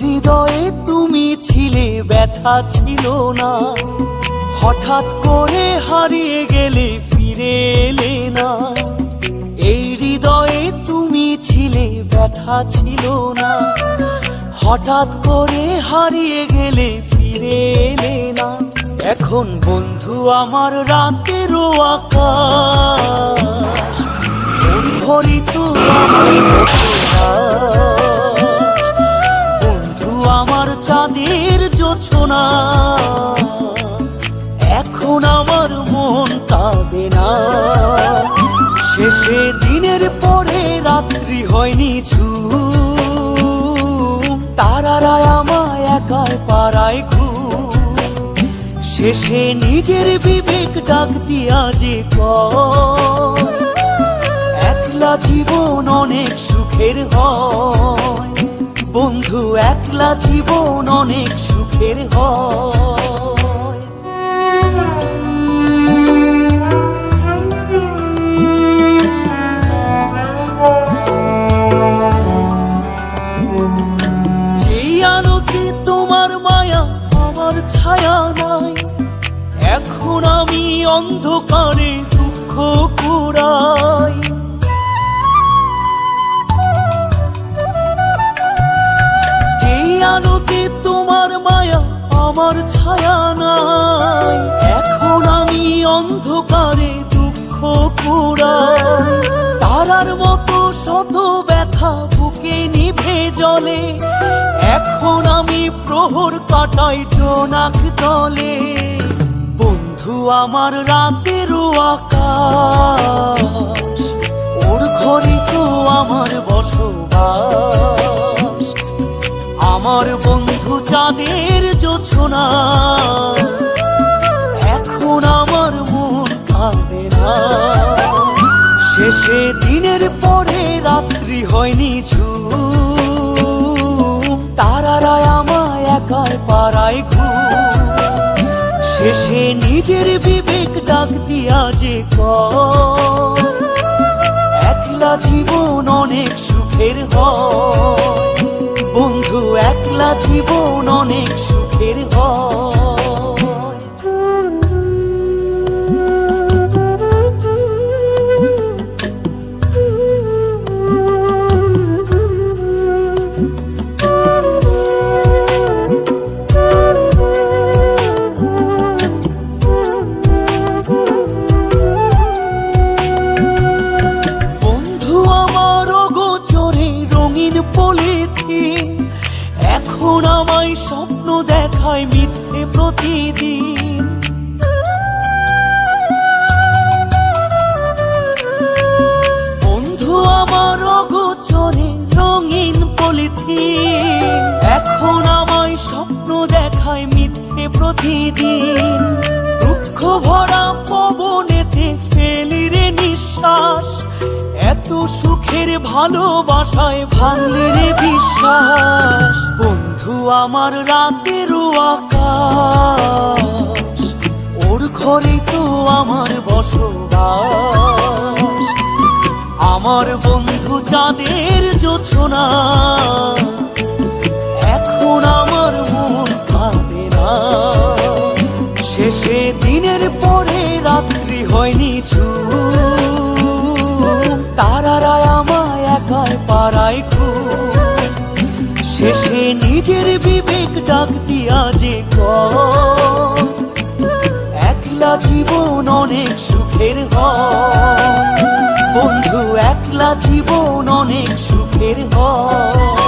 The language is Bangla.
হৃদয়ে তুমি ছিলে, ব্যথা ছিল না, হঠাৎ করে হারিয়ে গেলে, ফিরে এলে না। এই হৃদয়ে তুমি ছিলে, ব্যথা ছিল না, হঠাৎ করে হারিয়ে গেলে, ফিরে এলে না। এখন বন্ধু আমার রাতেরও আকাশ, মন ভরিত আমার আমার চাঁদের জোছনা। এখন আমার মন কাঁদে না, শেষে দিনের পরে রাত্রি হয়নি ঝুম, তারারা আমায় একাই পাড়ায় ঘুম। শেষে নিজের বিবেক ডাক দিয়া যে কয়, একলা জীবন অনেক সুখের হয় বন্ধু, একলা জীবন অনেক সুখের হয়। যেই আলোতে তোমার মায়া আমার ছায়া নাই, এখন আমি অন্ধকারে দুঃখ কুড়াই। আলোতে তোমার মায়া আমার ছায়া নাই, এখন আমি অন্ধকারে দুঃখ কুড়াই। তারার মতো শত ব্যথা বুকে নিভে জ্বলে, এখন আমি প্রহর কাটাই জোনাক তলে। বন্ধু আমার রাতেরও আকাশ, ওর ঘরে তো আমার বসবাস। আমার বন্ধু চাঁদের জোছনা, এখন আমার মন কাঁদে না। শেষে দিনের পরে রাত্রি হয়নি ঝুম, তারারা আমায় একাই পাড়ায় ঘুম। শেষে নিজের বিবেক ডাক দিয়া যে কয়, একলা জীবন অনেক সুখের হয় বন্ধু, একলা জীবন অনেক সুখের হয়। বন্ধু আমার অগোচরে রঙিন পলিথিন, এখন আমায় স্বপ্ন দেখায় মিথ্যে প্রতিদিন। বন্ধু আমার অগোচরে রঙিন পলিথিন, এখন আমায় স্বপ্ন দেখায় মিথ্যে প্রতিদিন। দুঃখ ভরা পবনেতে ফেলি রে নিঃশ্বাস, এত সুখের ভালোবাসায় ভাঙলি রে বিশ্বাস। বন্ধু আমার রাতেরও আকাশ, ওর ঘরে তো আমার বসবাস। আমার বন্ধু চাঁদের জোছনা, এখন আমার মন কাঁদে না। শেষে দিনের পরে রাত্রি হয়নি ঝুম, তারারা আমায় একাই পাড়ায় ঘুম। শেষে নিজের বিবেক ডাক দিয়া যে কয়, একলা জীবন অনেক সুখের হয় বন্ধু, একলা জীবন অনেক সুখের হয়।